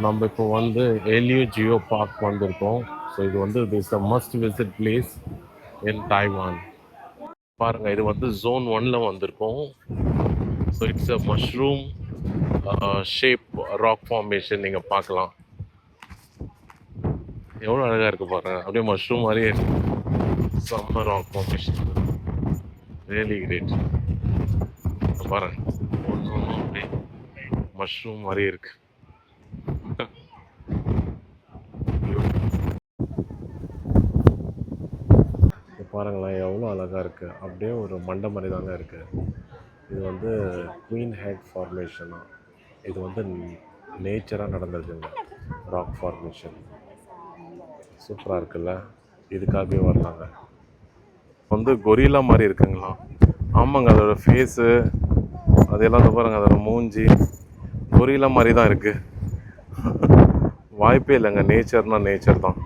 நம்ம இப்போ வந்து ஏலியோ ஜியோ பார்க் வந்திருக்கோம். ஸோ இது வந்து this a must visit place in Taiwan. பாருங்க, இது வந்து ஜோன் 1ல வந்திருக்கோம். So it's a mushroom shape rock formation. நீங்கள் பார்க்கலாம் எவ்வளோ அழகாக இருக்குது பாருங்க. அப்படியே மஷ்ரூம் மாதிரியே இருக்கு. செம்ம ராக் ஃபார்மேஷன், ரியலி கிரேட். பாருங்க, ஒன்று ஒன்றும் அப்படியே மஷ்ரூம் மாதிரியே இருக்கு. பாருங்களேன் எவ்வளோ அழகாக இருக்குது. அப்படியே ஒரு மண்டை மாதிரி தாங்க இருக்குது. இது வந்து குவீன் ஹெட் ஃபார்மேஷனா. இது வந்து நேச்சராக நடந்ததுங்க ராக் ஃபார்மேஷன். சூப்பராக இருக்குல்ல, இதுக்காகவே வரலாங்க. வந்து கொரில்லா மாதிரி இருக்குங்களா? ஆமாங்க, அதோட ஃபேஸு அதெல்லாம் பாருங்க, அதோட மூஞ்சி கொரில்லா மாதிரி தான் இருக்குது. வாய்ப்பே இல்லைங்க, நேச்சர்னால் நேச்சர் தான்.